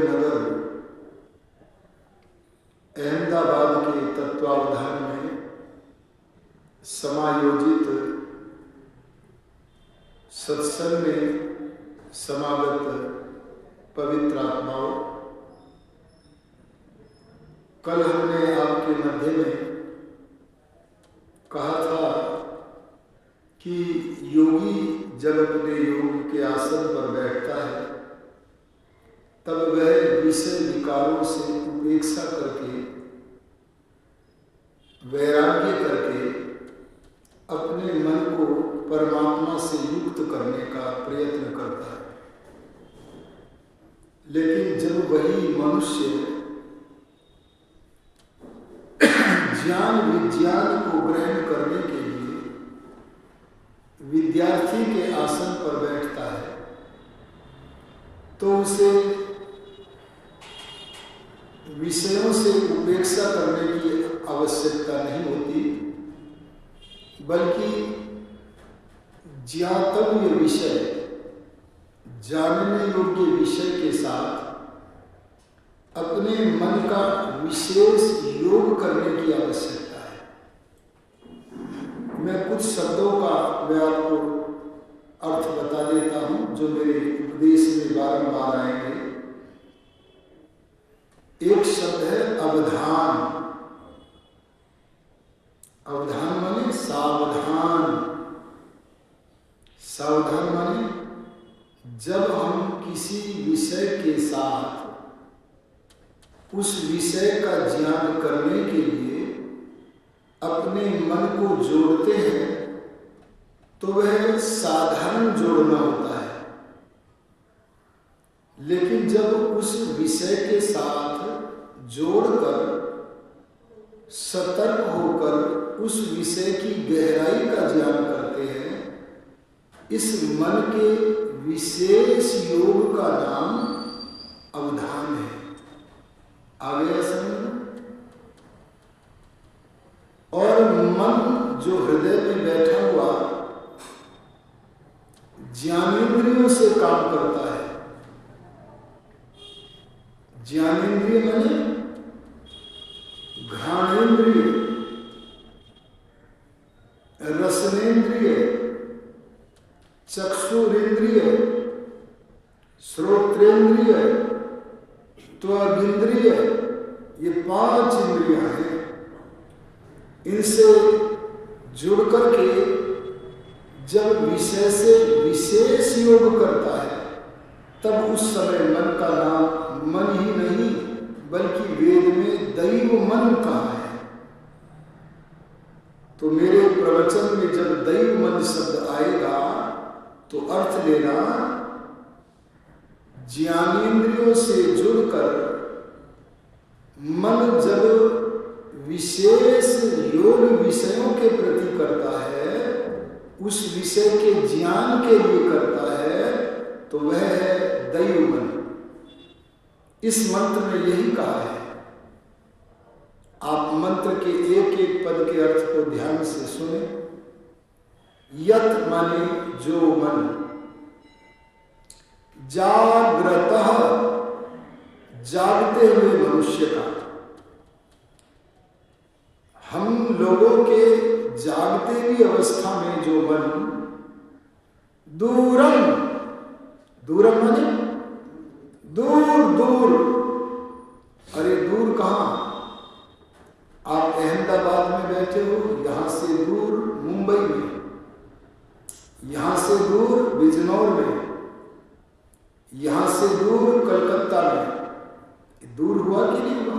नगर अहमदाबाद के तत्वावधान में समायोजित सत्संग में समागत पवित्र आत्माओं, कल हमने आपके मध्य में कहा था कि योगी जब अपने योग के आसन पर बैठता है तब वह विषय विकारों से उपेक्षा करके, वैराग्य करके अपने मन को परमात्मा से युक्त करने का प्रयत्न करता है। लेकिन जब वही मनुष्य ज्ञान विज्ञान को ग्रहण करने के लिए विद्यार्थी के आसन पर बैठता है तो उसे विषयों से उपेक्षा करने की आवश्यकता नहीं होती, बल्कि ज्ञातव्य विषय, जानने योग्य विषय के साथ अपने मन का विशेष योग करने की आवश्यकता है। मैं कुछ शब्दों का मैं आपको अर्थ बता देता हूं जो मेरे उपदेश में बारंबार आएंगे। एक शब्द है अवधान। अवधान माने सावधान। सावधान माने जब हम किसी विषय के साथ उस विषय का ज्ञान करने के लिए अपने मन को जोड़ते हैं तो वह साधारण जोड़ना होता है। लेकिन जब उस विषय के साथ जोड़कर सतर्क होकर उस विषय की गहराई का ज्ञान करते हैं, इस मन के विशेष योग का नाम अवधान है। आ गया समझ? और मन जो हृदय में बैठा हुआ ज्ञानेंद्रियों से काम करता है। ज्ञानेंद्रिय माने घ्राणेंद्रिय, रसनेंद्रिय, चक्षुरेंद्रिय, श्रोत्रेंद्रिय, त्वगिंद्रिय, ये 5 इंद्रियां हैं। इनसे जुड़ करके जब विषय से विशेष योग करता है तब उस समय मन का नाम मन ही नहीं बल्कि वेद में दैव मन कहा है। तो मेरे प्रवचन में जब दैव मन शब्द आएगा तो अर्थ लेना ज्ञानेंद्रियों से जुड़कर मन जब विशेष योग विषयों के प्रति करता है, उस विषय के ज्ञान के लिए करता है, तो वह है दैव मन। इस मंत्र में यही कहा है। आप मंत्र के एक एक पद के अर्थ को ध्यान से सुने। यत माने जो मन, जागृतः जागते हुए मनुष्य का। हम लोगों के जागते हुई अवस्था में जो मन, दूरम, दूरम माने दूर दूर। अरे दूर कहाँ? आप अहमदाबाद में बैठे हो, यहां से दूर मुंबई में, यहां से दूर बिजनौर में, यहां से दूर कलकत्ता में। दूर हुआ कि नहीं हुआ?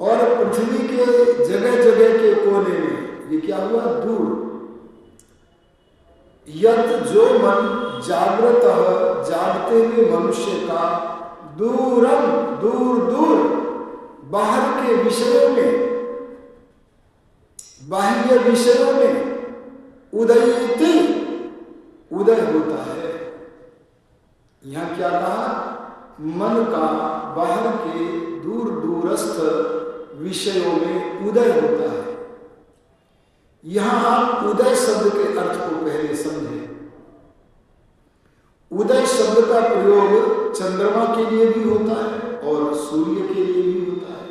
और पृथ्वी के जगह जगह के कोने में ये क्या हुआ? दूर। यत जो मन जागृत जागते हुए मनुष्य का, दूरम दूर दूर, बाहर के विषयों में, बाह्य विषयों में उदयति, उदय होता है। यहां क्या कहा? मन का बाहर के दूर दूरस्थ विषयों में उदय होता है। यहां आप उदय शब्द के अर्थ को पहले समझें। उदय शब्द का प्रयोग चंद्रमा के लिए भी होता है और सूर्य के लिए भी होता है।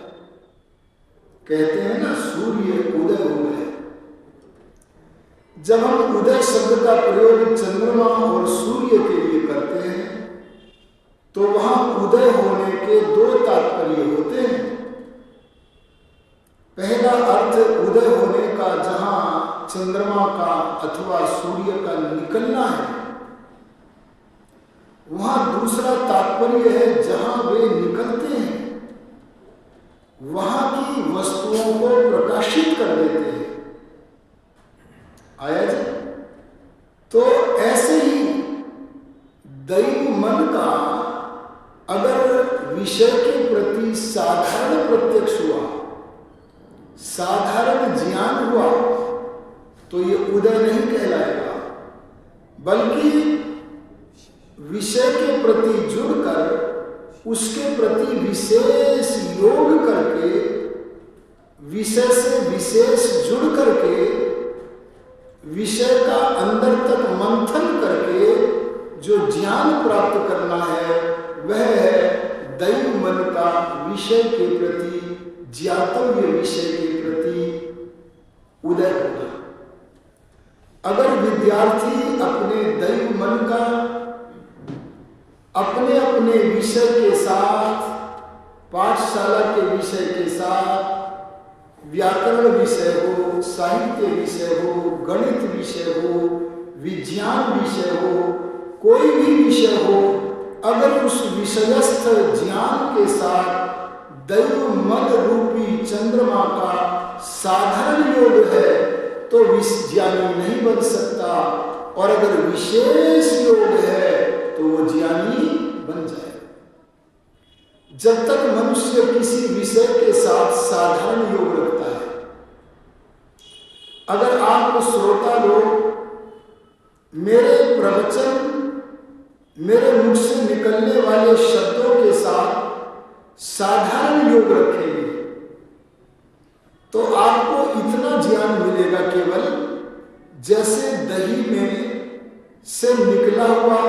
कहते हैं ना, सूर्य उदय हो गए। जब हम उदय शब्द का प्रयोग चंद्रमा और सूर्य के लिए करते हैं तो वहां उदय होने के दो तात्पर्य होते हैं। पहला अर्थ उदय होने का जहां चंद्रमा का अथवा सूर्य का निकलना है, वहां दूसरा तात्पर्य है जहां वे निकलते हैं वहां की वस्तुओं को प्रकाशित कर देते हैं। आया जी? तो ऐसे ही दैव मन का अगर विषय के प्रति साधारण प्रत्यक्ष हुआ, साधारण ज्ञान हुआ, तो ये उदय नहीं कहलाएगा, बल्कि विषय के प्रति जुड़कर उसके प्रति विशेष योग करके, विषय से विशेष जुड़ करके, विषय का अंदर तक मंथन करके जो ज्ञान प्राप्त करना है, वह है दैव मन का विषय के प्रति, ज्ञातव्य विषय के प्रति उदय होना। अगर विद्यार्थी अपने दैव मन का अपने अपने विषय के साथ, पाठशाला के विषय के साथ, व्याकरण विषय हो, साहित्य विषय हो, गणित विषय हो, विज्ञान विषय हो, कोई भी विषय हो, अगर उस विषयस्थ ज्ञान के साथ दैव मन रूपी चंद्रमा का साधारण योग है तो ज्ञानी नहीं बन सकता, और अगर विशेष योग है तो वो ज्ञानी बन जाए। जब तक मनुष्य किसी विषय के साथ साधारण योग रखता है, अगर आप श्रोता लोग मेरे प्रवचन, मेरे मुख से निकलने वाले शब्दों के साथ साधारण योग रखेंगे तो आपको इतना ज्ञान मिलेगा केवल जैसे दही में से निकला हुआ,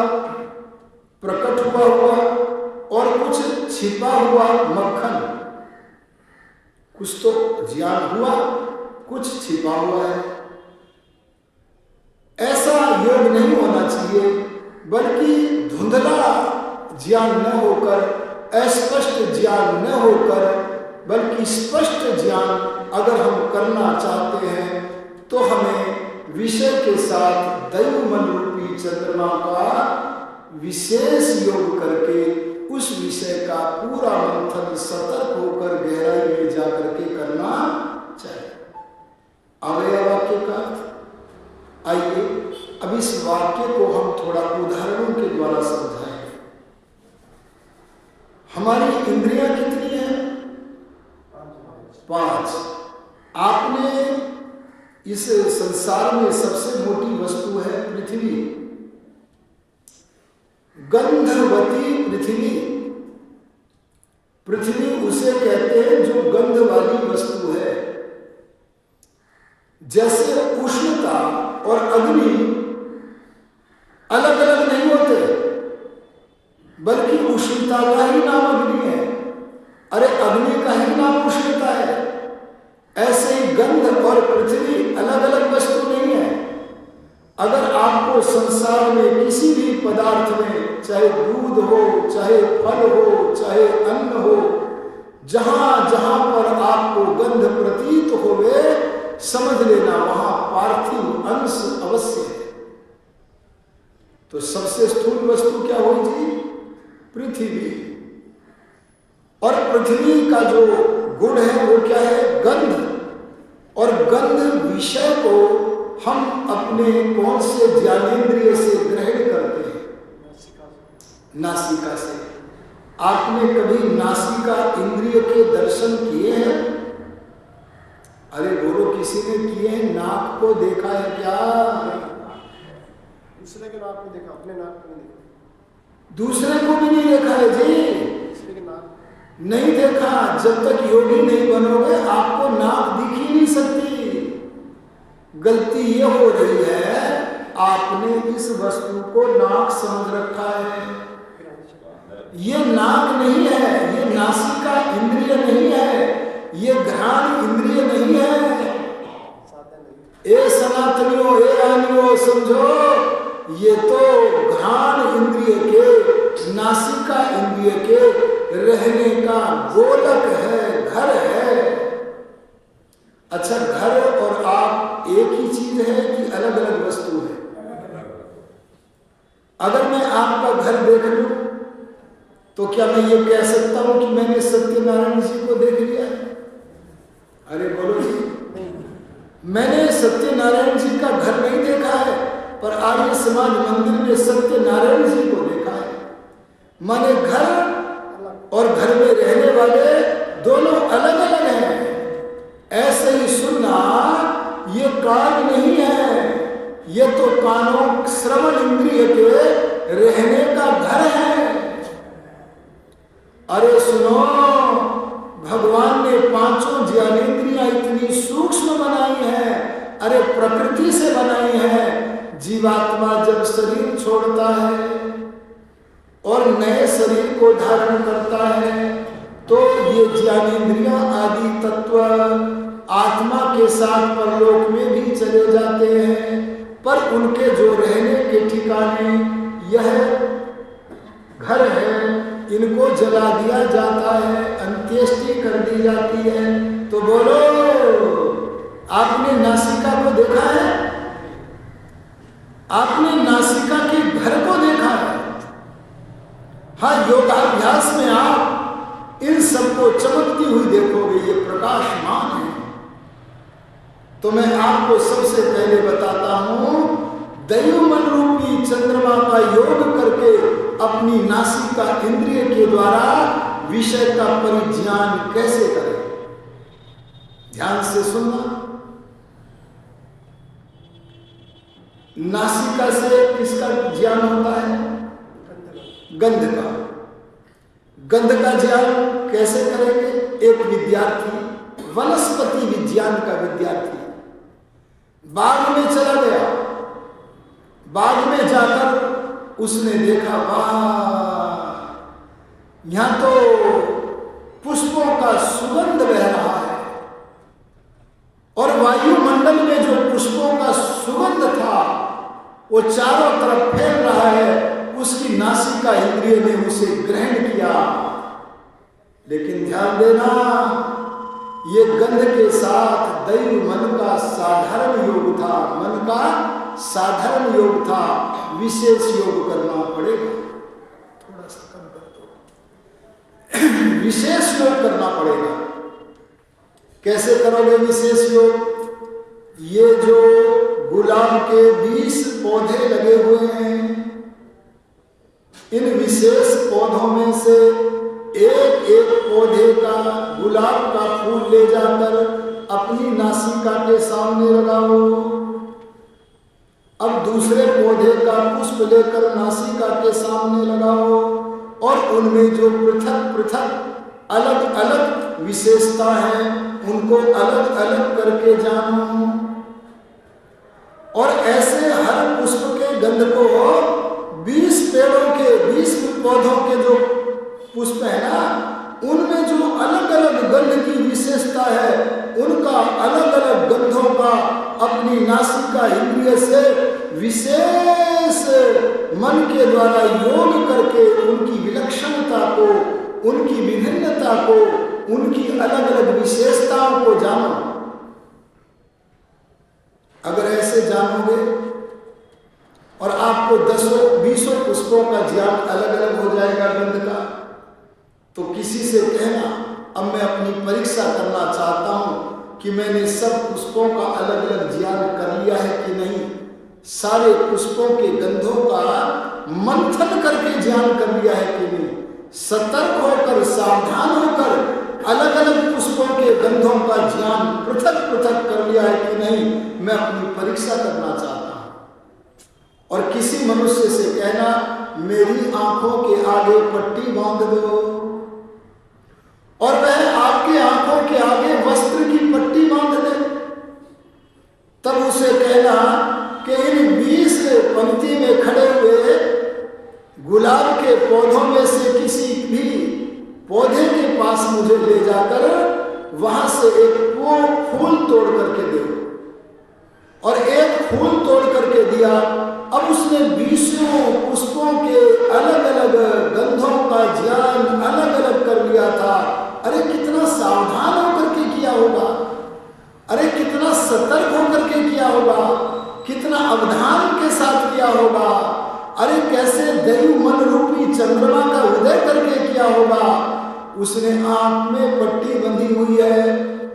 प्रकट हुआ और कुछ छिपा हुआ मक्खन, कुछ तो ज्ञान हुआ, कुछ छिपा हुआ है। ऐसा योग नहीं होना चाहिए, बल्कि धुंधला ज्ञान न होकर, अस्पष्ट ज्ञान न होकर, बल्कि स्पष्ट ज्ञान अगर हम करना चाहते हैं तो हमें विषय के साथ दैव मन रूपी चंद्रमा का विशेष योग करके उस विषय का पूरा मंथन सतर्क होकर गहराई में जाकर के करना चाहिए। आगे वाक्य का आइए अब इस वाक्य को हम थोड़ा उदाहरणों के द्वारा समझाएं। हमारी इंद्रियां कितनी हैं? 5। आपने इस संसार में सबसे मोटी वस्तु है पृथ्वी, गंधवती पृथ्वी। पृथ्वी उसे कहते हैं जो गंध वाली वस्तु है। जैसे उष्णता और अग्नि अलग अलग नहीं होते, बल्कि उष्णता का ही नाम अग्नि है, अरे अग्नि का ही नाम उष्णता है। ऐसे ही गंध और पृथ्वी अलग अलग वस्तु नहीं है। अगर आपको संसार में किसी भी पदार्थ में, चाहे दूध हो, चाहे फल हो, चाहे अन्न हो, जहां जहां पर आपको गंध प्रतीत होवे, समझ लेना वहां पार्थिव अंश अवश्य है। तो सबसे स्थूल वस्तु क्या होगी? पृथ्वी। और पृथ्वी का जो गुण है वो क्या है? गंध। और गंध विषय को हम अपने कौन से ज्ञानेंद्रिय से ग्रहण करते हैं? नासिका से। आपने कभी नासिका इंद्रिय के दर्शन किए हैं? अरे बोलो, किसी ने किए हैं? नाक को देखा है क्या? दूसरे के नाक को देखा, अपने नाक को नहीं देखा। दूसरे को भी नहीं देखा है जी, दूसरे के नाक नहीं देखा। जब तक योगी नहीं बनोगे आपको नाक दिख ही नहीं सकती। गलती ये हो रही है, आपने इस वस्तु को नाक समझ रखा है। ये नाक नहीं है, ये नासिका इंद्रिय नहीं है, ये घ्राण इंद्रिय नहीं है। ए सनातनियों, ए आनियों, समझो, ये तो घ्राण इंद्रिय के, नासिका इंद्रिय के रहने का गोलक है, घर है। अच्छा, घर और आप एक ही चीज है कि अलग अलग वस्तु है? अगर मैं आपका घर देख लूं तो क्या मैं ये कह सकता हूं कि मैंने सत्यनारायण जी को देख लिया है? अरे बोलो जी, मैंने सत्यनारायण जी का घर नहीं देखा है, पर आर्य समाज मंदिर में सत्यनारायण जी को देखा है। माने घर और घर में रहने वाले दोनों अलग अलग हैं। ऐसे ही सुनना ये कान नहीं है, ये तो कानों श्रवण इंद्रिय के रहने का घर है। अरे सुनो, भगवान ने पांचों ज्ञानेंद्रियां इतनी सूक्ष्म बनाई है, अरे प्रकृति से बनाई है। जीवात्मा जब शरीर छोड़ता है और नए शरीर को धारण करता है तो ये ज्ञानेंद्रियां आदि तत्व आत्मा के साथ परलोक में भी चले जाते हैं, पर उनके जो रहने के ठिकाने यह घर है, इनको जला दिया जाता है, अंत्येष्टि कर दी जाती है। तो बोलो, आपने नासिका को देखा है? आपने नासिका के घर को देखा है? हाँ, योगाभ्यास में आप इन सबको चमकती हुई देखोगे, ये प्रकाशमान है। तो मैं आपको सबसे पहले बताता हूं, दैव मन रूपी चंद्रमा का योग करके अपनी नासिका इंद्रिय के द्वारा विषय का परिज्ञान कैसे करें। ध्यान से सुनना। नासिका से किसका ज्ञान होता है? गंध का। गंध का ज्ञान कैसे करेंगे? एक विद्यार्थी, वनस्पति विज्ञान का विद्यार्थी, बाग में चला गया। बाग में जाकर उसने देखा, वाह, यहां तो पुष्पों का सुगंध बह रहा है, और वायुमंडल में जो पुष्पों का सुगंध था वो चारों तरफ फैल रहा है। उसकी नासिका इंद्रिय ने उसे ग्रहण किया। लेकिन ध्यान देना, ये गंध के साथ दैव मन का साधारण योग था, मन का साधारण योग था। विशेष योग करना पड़ेगा, थोड़ा सा कम कर दो। विशेष योग करना पड़ेगा। कैसे करोगे विशेष योग? ये जो गुलाब के 20 पौधे लगे हुए हैं, इन विशेष पौधों में से एक एक पौधे का, गुलाब का फूल ले जाकर अपनी नासिका के सामने लगाओ। अब दूसरे पौधे का पुष्प लेकर नासिका के सामने लगाओ, और उनमें जो पृथक पृथक अलग अलग विशेषता है उनको अलग अलग करके जानो। और ऐसे हर पुष्प के गंध को 20 पेड़ों के, 20 पौधों के जो पुष्प है ना, उनमें जो अलग अलग गंध की विशेषता है, उनका अलग अलग गंधों का अपनी नासिका इंद्रिय से विशेष मन के द्वारा योग करके उनकी विलक्षणता को, उनकी विभिन्नता को, उनकी अलग अलग विशेषताओं को जानो। अगर ऐसे जानोगे और आपको 10-20 पुष्पों का ज्ञान अलग अलग हो जाएगा गंध का, तो किसी से कहना, अब मैं अपनी परीक्षा करना चाहता हूं कि मैंने सब पुष्पों का अलग अलग ज्ञान कर लिया है कि नहीं। सारे पुष्पों के गंधों का मंथन करके ज्ञान कर लिया है कि नहीं। सतर्क होकर, सावधान होकर अलग अलग पुष्पों के गंधों का ज्ञान पृथक पृथक कर लिया है कि नहीं, मैं अपनी परीक्षा करना चाहता हूं। और किसी मनुष्य से कहना, मेरी आंखों के आगे पट्टी बांध दो, और वह आपकी आंखों के आगे वस्त्र की पट्टी बांध दे। तब उसे कहना कि इन 20 पंक्ति में खड़े हुए गुलाब के पौधों में से किसी भी पौधे के पास मुझे ले जाकर वहां से एक फूल तोड़ करके दो। और एक फूल तोड़ करके दिया। अब उसने 20 पुष्पों के अलग अलग गंधों का ज्ञान अलग अलग कर लिया था। अरे कितना सावधान होकर के किया होगा, अरे कितना सतर्क होकर के किया होगा, कितना अवधान के साथ किया होगा, अरे कैसे दैव मन रूपी चंद्रमा का उदय करके किया होगा। उसने आंख में पट्टी बंधी हुई है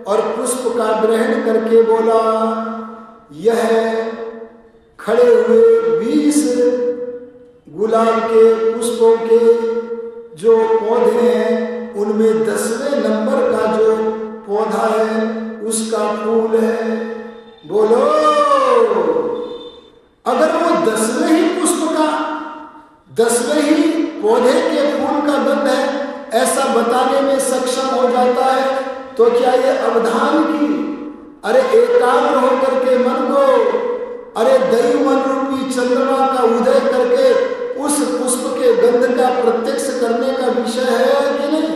और पुष्प का ग्रहण करके बोला, यह खड़े हुए 20 गुलाब के पुष्पों के जो पौधे हैं उनमें 10वें नंबर का जो पौधा है उसका फूल है। बोलो, अगर वो 10वें ही पुष्प का 10वें ही पौधे के फूल का गंध है ऐसा बताने में सक्षम हो जाता है तो क्या ये अवधान की, अरे एकाग्र होकर के मन को, अरे दैव मन रूपी चंद्रमा का उदय करके उस पुष्प के गंध का प्रत्यक्ष करने का विषय है कि नहीं।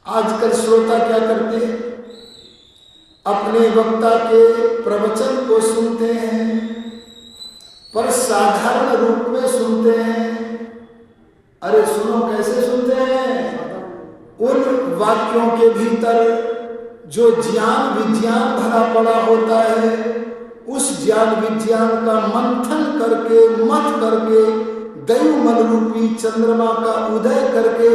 आजकल श्रोता क्या करते हैं, अपने वक्ता के प्रवचन को सुनते हैं पर साधारण रूप में सुनते हैं। अरे सुनो कैसे सुनते हैं, उन वाक्यों के भीतर जो ज्ञान विज्ञान भरा पड़ा होता है उस ज्ञान विज्ञान का मंथन करके मथ करके दैव मन रूपी चंद्रमा का उदय करके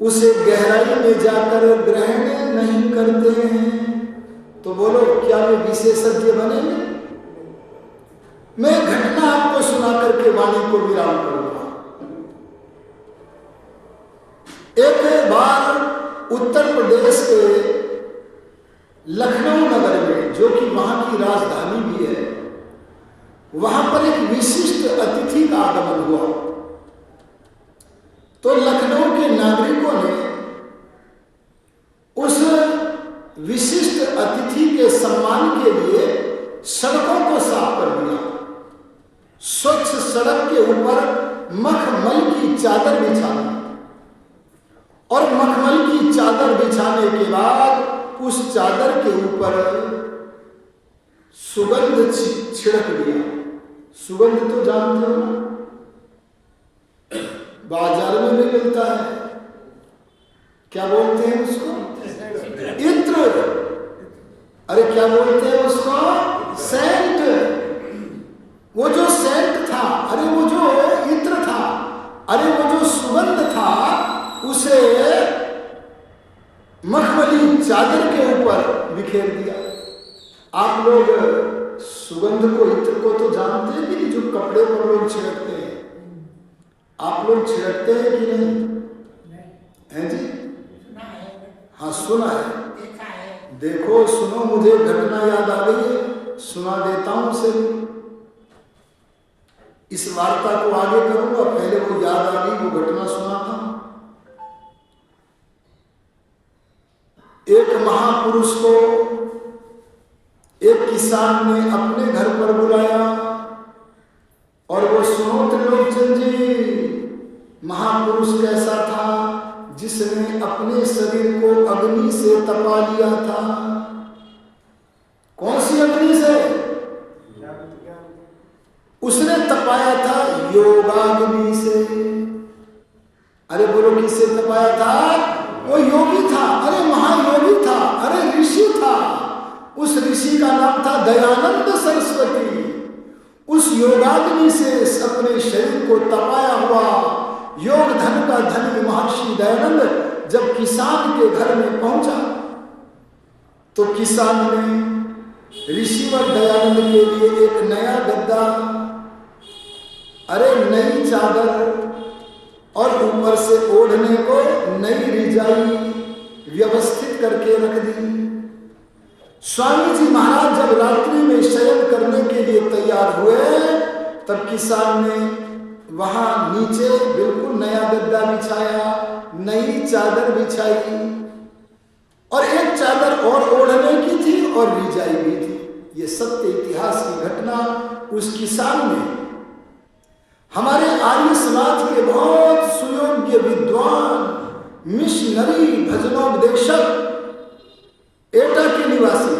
उसे गहराई में जाकर ग्रहण नहीं करते हैं। तो बोलो क्या वे विशेषज्ञ बनेंगे। मैं घटना आपको सुना करके वाणी को विराम करूंगा। एक बार उत्तर प्रदेश के लखनऊ नगर में, जो कि वहां की राजधानी भी है, वहां पर एक विशिष्ट अतिथि का आगमन हुआ। तो लखनऊ के नागरिकों ने उस विशिष्ट अतिथि के सम्मान के लिए सड़कों को साफ कर दिया। स्वच्छ सड़क के ऊपर मखमल की चादर बिछा दी और मखमल की चादर बिछाने के बाद उस चादर के ऊपर सुगंध छिड़क दिया। सुगंध तो जानते हो ना, बाजार में भी मिलता है। क्या बोलते हैं उसको, इत्र। अरे क्या बोलते हैं उसको, सेंट। वो जो सेंट था, अरे वो जो इत्र था, अरे वो जो सुगंध था, उसे मखमली चादर के ऊपर बिखेर दिया। आप लोग सुगंध को, इत्र को तो जानते हैं कि जो कपड़े पर लोग छिड़कते हैं, आप लोग छिड़कते हैं कि नहीं? हैं जी? हाँ सुना है। देखो सुनो, मुझे घटना याद आ गई है, सुना देता हूं उसे। इस वार्ता को आगे करूंगा, पहले वो याद आ गई, वो घटना सुनाता हूं। एक महापुरुष को एक किसान ने अपने घर पर बुलाया और वो सुनो त्रिलोचन जी, महापुरुष कैसा था जिसने अपने शरीर को अग्नि से तपा लिया था। कौन सी अग्नि से? उसने तपाया था योगाग्नि से। अरे बोलो किससे तपाया था? वो योगी था, अरे महायोगी था, अरे ऋषि था। उस ऋषि का नाम था दयानंद सरस्वती। उस योगाग्नि से अपने शरीर को तपाया हुआ योग धन का धनी महर्षि दयानंद जब किसान के घर में पहुंचा तो किसान ने ऋषिवर दयानंद के लिए एक नया गद्दा, अरे नई चादर और ऊपर से ओढ़ने को नई रिजाई व्यवस्थित करके रख दी। स्वामी जी महाराज जब रात्रि में शयन करने के लिए तैयार हुए तब किसान ने वहां नीचे बिल्कुल नया गद्दा बिछाया, नई चादर बिछाई और एक चादर और ओढ़ने की थी और रिजाई भी थी। ये सत्य इतिहास की घटना उस किसान ने हमारे आर्य समाज के बहुत सुयोग्य विद्वान मिशनरी भजनोपदेशक एटा के निवासी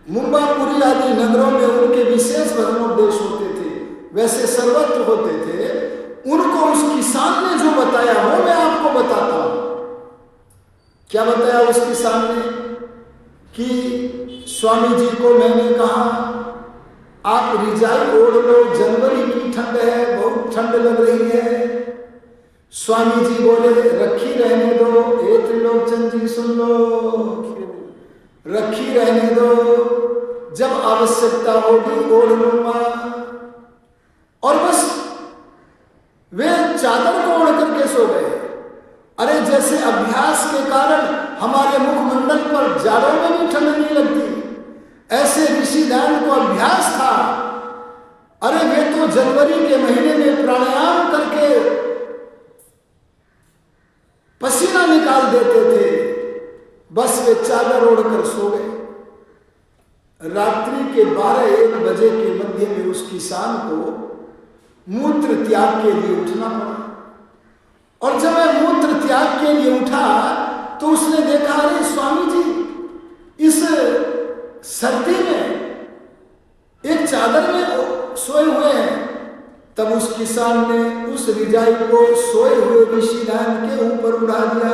मुंबापुरी आदि नगरों में उनके विशेष भजनोपदेश होते थे, वैसे सर्वत्र होते थे। उनको उस किसान ने जो बताया वो मैं आपको बताता हूं। क्या बताया उस किसान ने कि स्वामी जी को मैंने कहा आप रिजाई ओढ़ लो, जनवरी की ठंड है, बहुत ठंड लग रही है। स्वामी जी बोले रखी रहने दो, हे त्रिलोकचंद जी सुन लो, रखी रहने दो, जब आवश्यकता होगी ओढ़ लूंगा। और बस वे चादर को ओढ़ करके सो गए। अरे जैसे अभ्यास के कारण हमारे मुखमंडल पर जाड़ों में भी ठंड नहीं लगती, ऐसे ऋषिदान को अभ्यास था। अरे वे तो जनवरी के महीने में प्राणायाम करके पसीना निकाल देते थे, बस वे चादर ओढ़कर सो गए। रात्रि के 12-1 बजे के मध्य में उस किसान को मूत्र त्याग के लिए उठना पड़ा। और जब वह मूत्र त्याग के लिए उठा तो उसने देखा अरे स्वामी जी इस सर्दी में एक चादर में सोए हुए हैं। तब उस किसान ने उस रिजाई को सोए हुए ऋषिदान के ऊपर उड़ा दिया।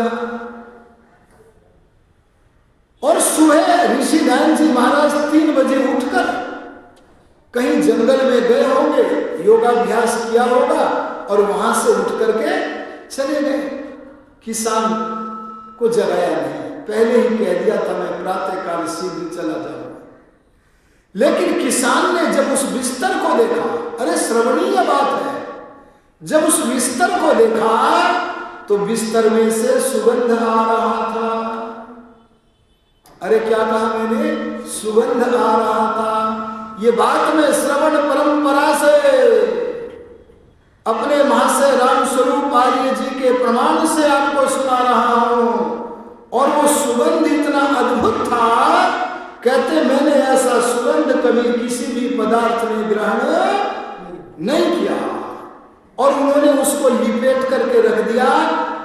और सुबह ऋषिदान जी महाराज 3 बजे उठकर कहीं जंगल में गए होंगे, योगाभ्यास किया होगा और वहां से उठ करके चले गए। किसान को जगाया नहीं, पहले ही कह दिया था मैं प्रातःकाल शीघ्र चला जाऊंगा। लेकिन किसान ने जब उस बिस्तर को देखा, अरे श्रवणीय बात है, जब उस बिस्तर को देखा तो बिस्तर में से सुगंध आ रहा था। अरे क्या कहा मैंने, सुगंध आ रहा था। ये बात मैं श्रवण परंपरा से अपने महाशय राम स्वरूप आर्य जी के प्रमाण से आपको सुना रहा हूं। और वो सुगंध इतना अद्भुत था, कहते मैंने ऐसा सुगंध कभी किसी भी पदार्थ में ग्रहण नहीं किया। और उन्होंने उसको लिपेट करके रख दिया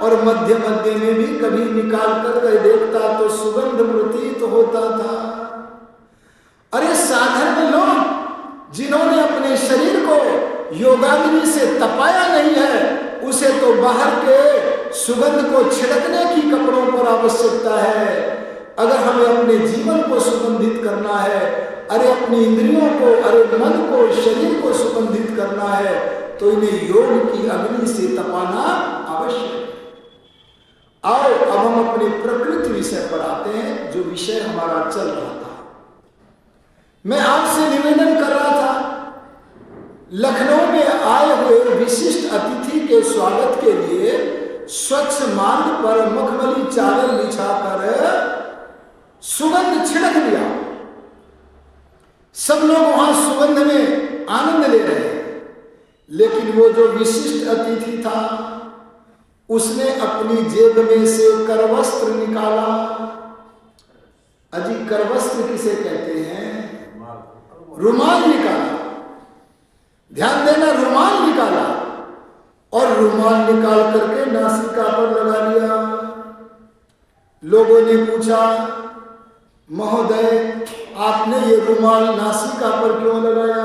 और मध्य मध्य में भी कभी निकाल कर देखता तो सुगंध प्रतीत होता था। अरे साधारण लोग जिन्होंने अपने शरीर को योगाग्नि से तपाया नहीं है, उसे तो बाहर के सुगंध को छिड़कने की कपड़ों पर आवश्यकता है। अगर हमें अपने जीवन को सुगंधित करना है, अरे अपनी इंद्रियों को, अरे मन को, शरीर को सुगंधित करना है, तो इन्हें योग की अग्नि से तपाना आवश्यक है। आओ अब हम अपने प्रकृति विषय पर आते हैं, जो विषय हमारा चल रहा था। मैं आपसे निवेदन कर रहा था, लखनऊ में आए हुए विशिष्ट अतिथि के स्वागत के लिए स्वच्छ मार्ग पर मखमली चादर बिछाकर सुगंध छिड़क दिया। सब लोग वहां सुगंध में आनंद ले रहे हैं। लेकिन वो जो विशिष्ट अतिथि था, उसने अपनी जेब में से करवस्त्र निकाला। अजी करवस्त्र किसे कहते हैं? रुमाल निकाला। ध्यान देना, रुमाल निकाला और रुमाल निकाल करके नासिका पर लगा लिया। लोगों ने पूछा, महोदय आपने ये रुमाल नासिका पर क्यों लगाया?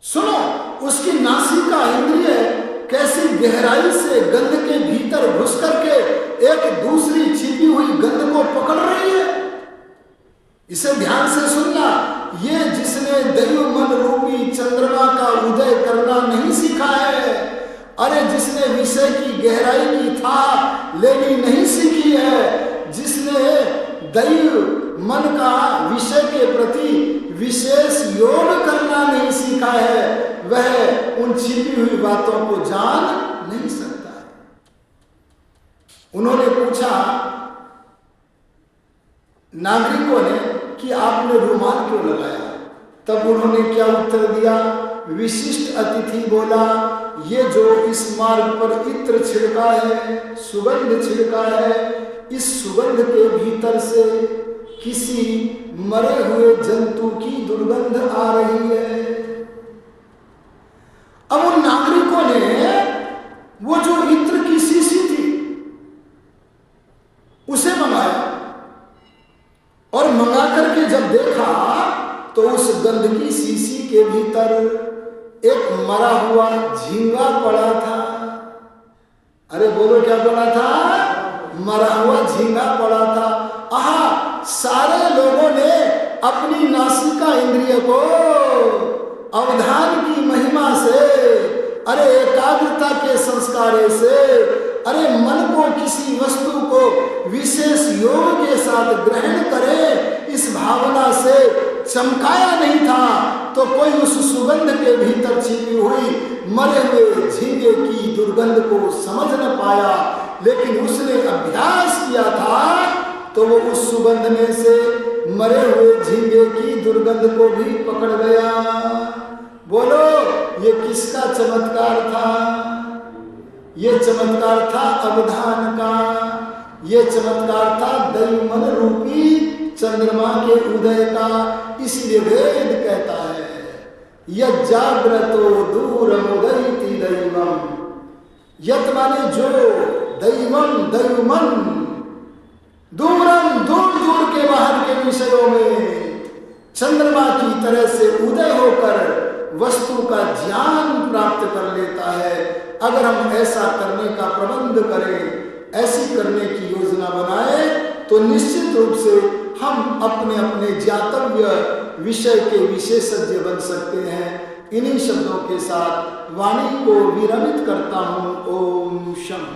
सुनो, उसकी नासिका इंद्रिय कैसी गहराई से गंध के भीतर घुस करके एक दूसरी छिपी हुई गंध को पकड़ रही है। इसे ध्यान से सुनना। ये जिसने दैव मन रूपी चंद्रमा का उदय करना नहीं सीखा है, अरे जिसने विषय की गहराई की था लेनी नहीं सीखी है, जिसने दैव मन का विषय के प्रति विशेष योग करना नहीं सीखा है, वह उन छिपी हुई बातों को जान नहीं सकता है। उन्होंने पूछा नागरिकों ने कि आपने रुमाल क्यों लगाया? तब उन्होंने क्या उत्तर दिया? विशिष्ट अतिथि बोला, ये जो इस मार्ग पर इत्र छिड़का है, सुगंध छिड़का है, इस सुगंध के भीतर से किसी मरे हुए जंतु की दुर्गंध आ रही है। अब उन नागरिकों ने वो जो इत्र की शीशी थी उसे मंगाया और मंगा करके जब देखा तो उस गंध की शीशी के भीतर एक मरा हुआ झींगा पड़ा था। अरे बोलो क्या पड़ा था? मरा हुआ झींगा पड़ा था। आहा, सारे लोगों ने अपनी नासिका इंद्रिय को अवधान की महिमा से, अरे एकाग्रता के संस्कारे से, अरे मन को किसी वस्तु को विशेष योग के साथ ग्रहण करे, इस भावना से चमकाया नहीं था तो कोई उस सुगंध के भीतर छिपी हुई मरे हुए झींगे की दुर्गंध को समझ न पाया। लेकिन उसने अभ्यास किया था तो वो उस सुगंध में से मरे हुए झींगे की दुर्गंध को भी पकड़ गया। बोलो ये किसका चमत्कार था? ये चमत्कार था अवधान का। ये चमत्कार था दैवमन रूपी चंद्रमा के उदय का। इसलिए वेद कहता है यज्जाग्रतो दूरमुदयति दैवम। यत माने जो, दैवम दैवमन, दूरम दूर दूर के बाहर के विषयों में चंद्रमा की तरह से उदय होकर वस्तु का ज्ञान प्राप्त कर लेता है। अगर हम ऐसा करने का प्रबंध करें, ऐसी करने की योजना बनाए तो निश्चित रूप से हम अपने अपने ज्ञातव्य विषय के विशेषज्ञ बन सकते हैं। इन्हीं शब्दों के साथ वाणी को विरमित करता हूँ। ओम शम।